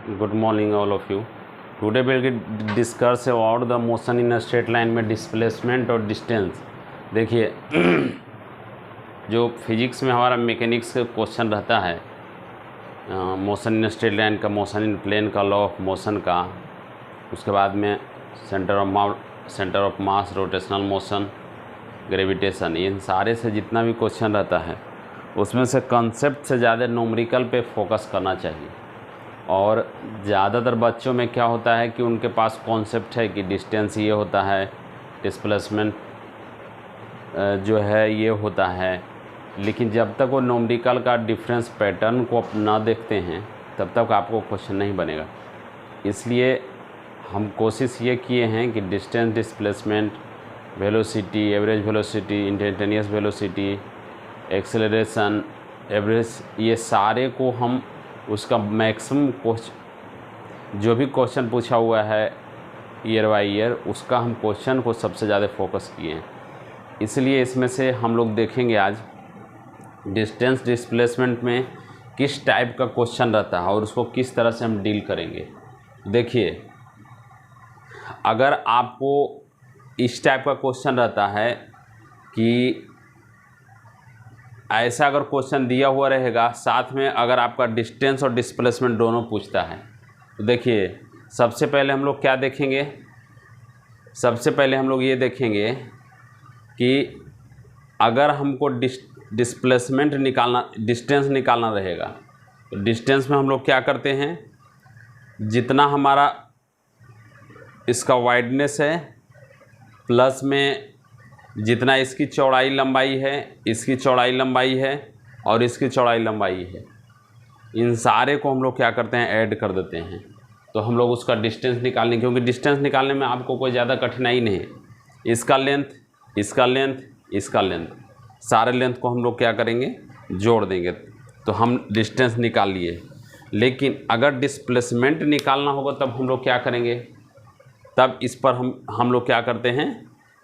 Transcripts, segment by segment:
Good morning all of you. Today we will discuss about the motion in a straight line में displacement और distance. देखिए जो physics में हमारा mechanics का क्वेश्चन रहता है, मोशन इन स्ट्रेट लाइन का, मोशन इन प्लेन का, लॉ ऑफ मोशन का, उसके बाद में centre of mass, rotational motion, gravitation, इन सारे से जितना भी क्वेश्चन रहता है उसमें से कंसेप्ट से ज़्यादा न्यूमेरिकल पे फोकस करना चाहिए. और ज़्यादातर बच्चों में क्या होता है कि उनके पास कॉन्सेप्ट है कि डिस्टेंस ये होता है, डिस्प्लेसमेंट जो है ये होता है, लेकिन जब तक वो न्यूमेरिकल का डिफरेंस पैटर्न को ना देखते हैं तब तक आपको क्वेश्चन नहीं बनेगा. इसलिए हम कोशिश ये किए हैं कि distance, displacement, velocity, average velocity, instantaneous velocity, acceleration, average, ये सारे को हम उसका मैक्सिमम जो भी क्वेश्चन पूछा हुआ है ईयर बाई ईयर, उसका हम क्वेश्चन को सबसे ज़्यादा फोकस किए हैं. इसलिए इसमें से हम लोग देखेंगे आज डिस्टेंस डिस्प्लेसमेंट में किस टाइप का क्वेश्चन रहता है और उसको किस तरह से हम डील करेंगे. देखिए, अगर आपको इस टाइप का क्वेश्चन रहता है कि ऐसा अगर क्वेश्चन दिया हुआ रहेगा, साथ में अगर आपका डिस्टेंस और डिस्प्लेसमेंट दोनों पूछता है, तो देखिए सबसे पहले हम लोग क्या देखेंगे. सबसे पहले हम लोग ये देखेंगे कि अगर हमको डिस्प्लेसमेंट निकालना, डिस्टेंस निकालना रहेगा, तो डिस्टेंस में हम लोग क्या करते हैं, जितना हमारा इसका वाइडनेस है प्लस में जितना इसकी चौड़ाई लंबाई है, इसकी चौड़ाई लंबाई है और इसकी चौड़ाई लंबाई है, इन सारे को हम लोग क्या करते हैं, ऐड कर देते हैं. तो हम लोग उसका डिस्टेंस निकालने, क्योंकि डिस्टेंस निकालने में आपको कोई ज़्यादा कठिनाई नहीं है. इसका लेंथ, इसका लेंथ, इसका लेंथ, सारे लेंथ को हम लोग क्या करेंगे, जोड़ देंगे, तो हम डिस्टेंस निकाल लिए. लेकिन अगर डिस्प्लेसमेंट निकालना होगा तब हम लोग क्या करेंगे, तब इस पर हम लोग क्या करते हैं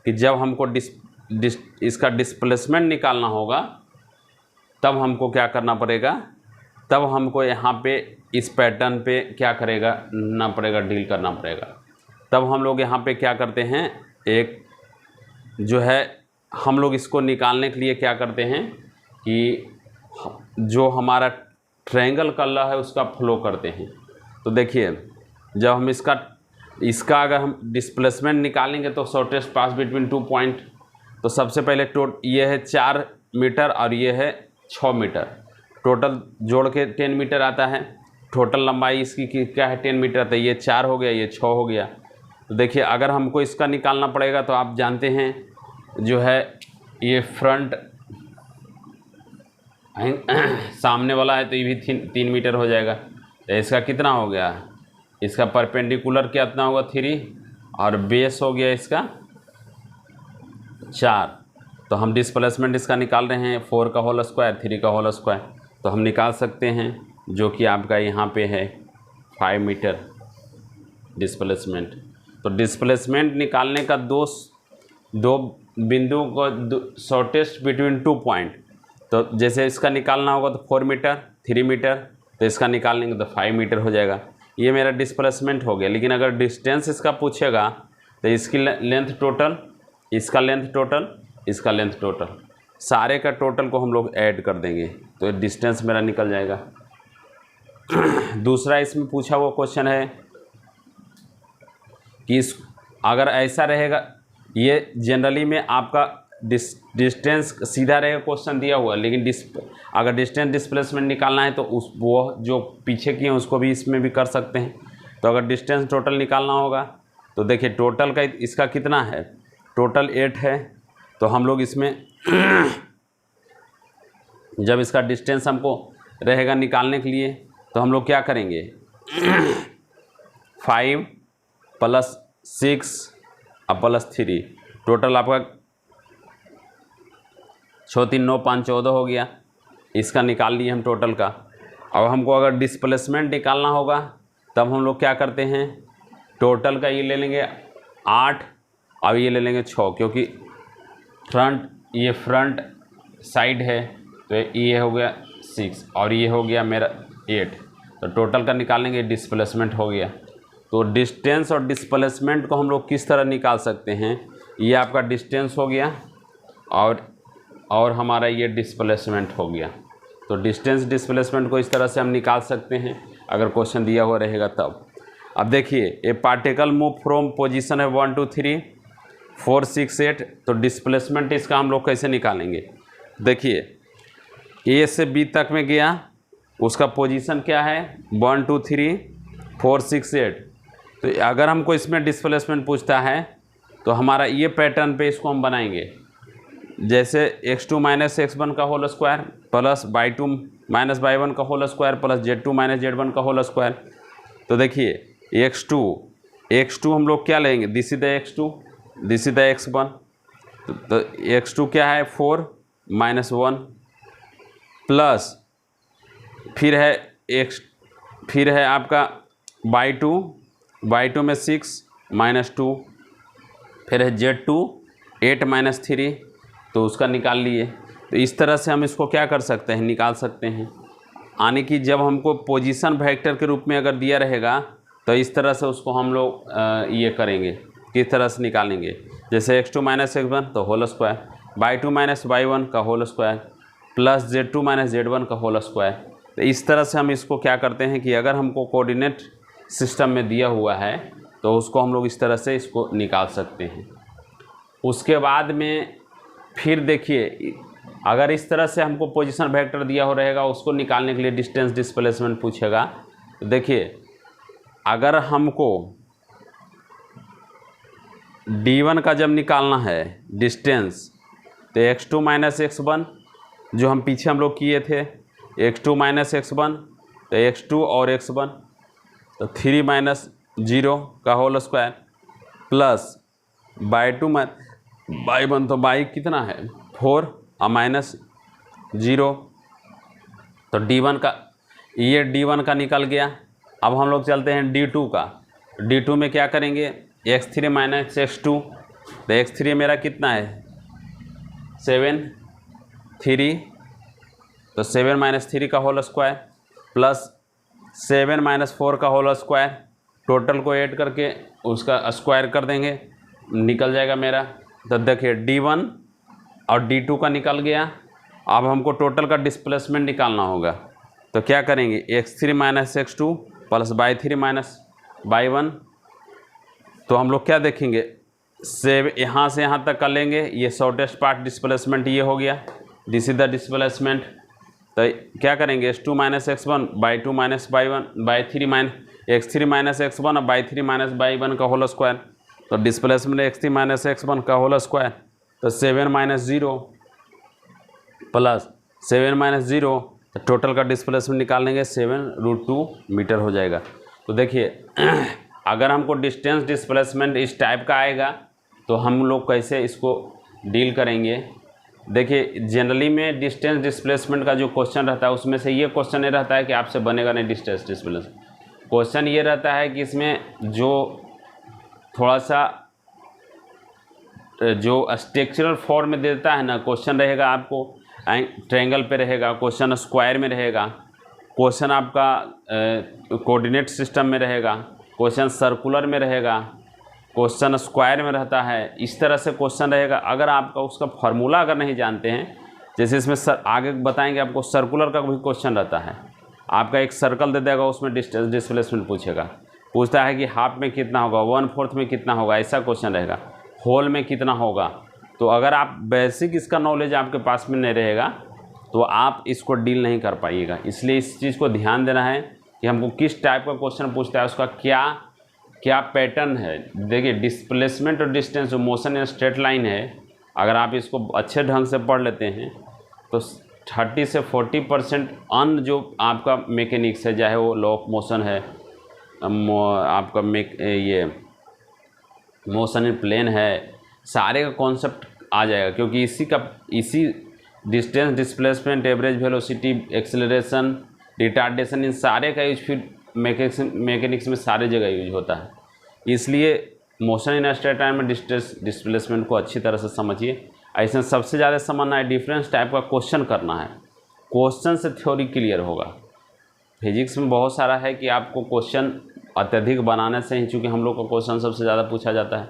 कि जब हमको इसका डिस्प्लेसमेंट निकालना होगा तब हमको क्या करना पड़ेगा, तब हमको यहाँ पे इस पैटर्न पे क्या करेगा ना पड़ेगा, डील करना पड़ेगा. तब हम लोग यहाँ पे क्या करते हैं, एक जो है हम लोग इसको निकालने के लिए क्या करते हैं कि जो हमारा ट्रायंगल कलर है उसका फ्लो करते हैं. तो देखिए, जब हम इसका अगर हम डिस्प्लेसमेंट निकालेंगे तो शॉर्टेस्ट पास बिटवीन 2 पॉइंट, तो सबसे पहले ये है 4 मीटर और ये है 6 मीटर, टोटल जोड़ के 10 मीटर आता है. टोटल लंबाई इसकी क्या है, 10 मीटर, तो ये 4 हो गया, ये 6 हो गया. तो देखिए, अगर हमको इसका निकालना पड़ेगा तो आप जानते हैं जो है ये फ्रंट सामने वाला है तो ये भी 3 मीटर हो जाएगा. तो इसका कितना हो गया, इसका परपेंडिकुलर कितना होगा 3 और बेस हो गया इसका 4. तो हम डिस्प्लेसमेंट इसका निकाल रहे हैं 4 का होल स्क्वायर, 3 का होल स्क्वायर, तो हम निकाल सकते हैं, जो कि आपका यहाँ पे है 5 मीटर डिस्प्लेसमेंट. तो डिस्प्लेसमेंट निकालने का दो बिंदु को शॉर्टेस्ट बिटवीन 2 पॉइंट, तो जैसे इसका निकालना होगा तो 4 मीटर, 3 मीटर, तो इसका निकालेंगे तो 5 मीटर हो जाएगा. ये मेरा डिस्प्लेसमेंट हो गया. लेकिन अगर डिस्टेंस इसका पूछेगा तो इसकी लेंथ टोटल, इसका लेंथ टोटल, इसका लेंथ टोटल, सारे का टोटल को हम लोग ऐड कर देंगे तो डिस्टेंस मेरा निकल जाएगा. दूसरा इसमें पूछा हुआ क्वेश्चन है कि अगर ऐसा रहेगा, ये जनरली में आपका डिस्टेंस सीधा रहेगा क्वेश्चन दिया हुआ, लेकिन अगर डिस्टेंस डिस्प्लेसमेंट निकालना है तो वो जो पीछे किए हैं उसको भी इसमें भी कर सकते हैं. तो अगर डिस्टेंस टोटल निकालना होगा तो देखिए टोटल का इसका कितना है, टोटल 8 है. तो हम लोग इसमें जब इसका डिस्टेंस हमको रहेगा निकालने के लिए तो हम लोग क्या करेंगे, 5 + 6 और +3, टोटल आपका 6 3 9 5 14 हो गया. इसका निकाल लिए हम टोटल का. अब हमको अगर डिस्प्लेसमेंट निकालना होगा तब हम लोग क्या करते हैं, टोटल का ये ले लेंगे 8 और ये ले लेंगे 6, क्योंकि ये फ्रंट साइड है तो ये हो गया 6 और ये हो गया मेरा 8. तो टोटल का निकालेंगे, डिस्प्लेसमेंट हो गया। तो डिस्टेंस और डिस्प्लेसमेंट को हम लोग किस तरह निकाल सकते हैं, ये आपका डिस्टेंस हो गया और हमारा ये डिस्प्लेसमेंट हो गया। तो डिस्टेंस डिस्प्लेसमेंट को इस तरह से हम निकाल सकते हैं अगर क्वेश्चन दिया हुआ रहेगा तब। अब देखिए, ए पार्टिकल मूव फ्रॉम पोजीशन है 1 2 3 4 6 8, तो डिस्प्लेसमेंट इसका हम लोग कैसे निकालेंगे। देखिए, ए से बी तक में गया, उसका पोजीशन क्या है 1 2 3 4 6 8। तो अगर हमको इसमें डिस्प्लेसमेंट पूछता है तो हमारा ये पैटर्न पे इसको हम बनाएंगे, जैसे x2 माइनस x1 का whole square plus y2 minus y1 का whole square plus z2 minus z1 का होल स्क्वायर। तो देखिए x2 हम लोग क्या लेंगे, this is the x2, this is the x1। तो x2 क्या है 4 माइनस 1 प्लस फिर है आपका y2 में 6 माइनस 2, फिर है z2 8 माइनस 3, तो उसका निकाल लिए। तो इस तरह से हम इसको क्या कर सकते हैं, निकाल सकते हैं। यानी कि जब हमको पोजीशन वेक्टर के रूप में अगर दिया रहेगा तो इस तरह से उसको हम लोग ये करेंगे, किस तरह से निकालेंगे, जैसे x2 माइनस x1 तो whole square, y2 minus y1 का whole square plus z2 minus z1 का होल स्क्वायर। तो इस तरह से हम इसको क्या करते हैं कि अगर हमको कोऑर्डिनेट सिस्टम में दिया हुआ है तो उसको हम लोग इस तरह से इसको निकाल सकते हैं। उसके बाद में फिर देखिए, अगर इस तरह से हमको पोजीशन वेक्टर दिया हो रहेगा, उसको निकालने के लिए डिस्टेंस डिस्प्लेसमेंट पूछेगा। तो देखिए, अगर हमको d1 का जब निकालना है डिस्टेंस, तो x2 माइनस x1 जो हम पीछे हम लोग किए थे, x2 माइनस x1 तो x2 और x1, तो 3 माइनस 0 का whole square plus y2 y1 तो y कितना है 4 और माइनस 0, तो d1 का, ये d1 का निकल गया। अब हम लोग चलते हैं d2 का। d2 में क्या करेंगे, x3 माइनस x2, तो x3 मेरा कितना है 7 3, तो 7 माइनस 3 का होल स्क्वायर प्लस 7 माइनस 4 का होल स्क्वायर, टोटल को ऐड करके उसका स्क्वायर कर देंगे, निकल जाएगा मेरा। तो देखिए d1 और d2 का निकल गया। अब हमको टोटल का डिस्प्लेसमेंट निकालना होगा, तो क्या करेंगे, x3 minus x2 plus y3 minus y1। तो हम लोग क्या देखेंगे, यहाँ से यहाँ तक कर लेंगे, ये शॉर्टेस्ट पार्ट डिस्प्लेसमेंट ये हो गया, दिस इज द डिस्प्लेसमेंट। तो क्या करेंगे, x2 minus x1 y2 minus y1 y3 minus x3 minus x1 और y3 माइनस y1 का होल स्क्वायर। तो डिस्प्लेसमेंट x3 माइनस x1 का होल स्क्वायर, तो 7 माइनस 0 प्लस 7 माइनस 0, तो टोटल का डिस्प्लेसमेंट निकाल लेंगे, 7√2 मीटर हो जाएगा। तो देखिए, अगर हमको डिस्टेंस डिस्प्लेसमेंट इस टाइप का आएगा तो हम लोग कैसे इसको डील करेंगे। देखिए, जनरली में डिस्टेंस डिस्प्लेसमेंट का जो क्वेश्चन रहता है उसमें से ये क्वेश्चन नहीं रहता है कि आपसे बनेगा नहीं डिस्टेंस डिस्प्लेसमेंट। क्वेश्चन ये रहता है कि इसमें जो थोड़ा सा जो स्ट्रक्चरल फॉर्म में देता है ना, क्वेश्चन रहेगा आपको ट्रायंगल पे रहेगा, क्वेश्चन स्क्वायर में रहेगा, क्वेश्चन आपका कोऑर्डिनेट सिस्टम में रहेगा, क्वेश्चन सर्कुलर में रहेगा, क्वेश्चन स्क्वायर में रहता है। इस तरह से क्वेश्चन रहेगा। अगर आपका उसका फार्मूला अगर नहीं जानते हैं, जैसे इसमें आगे बताएंगे आपको सर्कुलर का भी क्वेश्चन रहता है, आपका एक सर्कल दे देगा, उसमें डिस्टेंस डिस्प्लेसमेंट पूछता है कि हाफ में कितना होगा, 1/4 में कितना होगा, ऐसा क्वेश्चन रहेगा, होल में कितना होगा। तो अगर आप बेसिक इसका नॉलेज आपके पास में नहीं रहेगा तो आप इसको डील नहीं कर पाइएगा। इसलिए इस चीज़ को ध्यान देना है कि हमको किस टाइप का क्वेश्चन पूछता है, उसका क्या पैटर्न है। देखिए, डिस्प्लेसमेंट और डिस्टेंस जो मोशन इन स्ट्रेट लाइन है, अगर आप इसको अच्छे ढंग से पढ़ लेते हैं तो 30 से 40% अन्य जो आपका मैकेनिक्स है, चाहे वो लॉ ऑफ मोशन है, आपका ये मोशन इन प्लेन है, सारे का कॉन्सेप्ट आ जाएगा। क्योंकि इसी distance displacement average velocity acceleration retardation इन सारे का यूज फिर मैकेनिक्स में सारे जगह यूज होता है। इसलिए मोशन इन स्ट्रेट लाइन में डिस्टेंस डिस्प्लेसमेंट को अच्छी तरह से समझिए। ऐसे सबसे ज़्यादा समझना है, डिफरेंस टाइप का क्वेश्चन करना है, क्वेश्चन से थ्योरी क्लियर होगा, फिजिक्स में बहुत सारा है कि आपको क्वेश्चन अत्यधिक बनाने से ही, चूँकि हम लोग का क्वेश्चन सबसे ज़्यादा पूछा जाता है,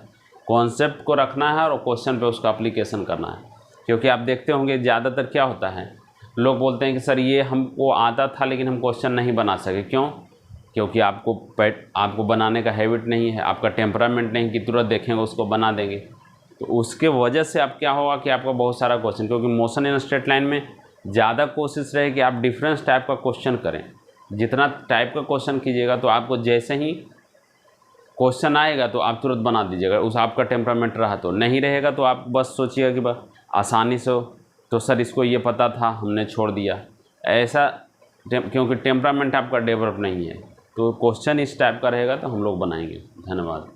कॉन्सेप्ट को रखना है और क्वेश्चन पे उसका एप्लीकेशन करना है। क्योंकि आप देखते होंगे ज़्यादातर क्या होता है, लोग बोलते हैं कि सर ये हमको आता था लेकिन हम क्वेश्चन नहीं बना सके। क्यों? क्योंकि आपको बनाने का हैबिट नहीं है, आपका टेम्परामेंट नहीं कि तुरंत देखेंगे उसको बना देंगे। तो उसके वजह से आप क्या होगा कि आपका बहुत सारा क्वेश्चन, क्योंकि मोशन इन स्ट्रेट लाइन में ज़्यादा कोशिश रहे कि आप डिफरेंस टाइप का क्वेश्चन करें। जितना टाइप का क्वेश्चन कीजिएगा तो आपको जैसे ही क्वेश्चन आएगा तो आप तुरंत बना दीजिएगा, उस आपका टेम्परामेंट रहा तो। नहीं रहेगा तो आप बस सोचिएगा कि बस आसानी से हो, तो सर इसको ये पता था हमने छोड़ दिया, ऐसा क्योंकि टेम्परामेंट आपका डेवलप नहीं है। तो क्वेश्चन इस टाइप का रहेगा तो हम लोग बनाएंगे। धन्यवाद।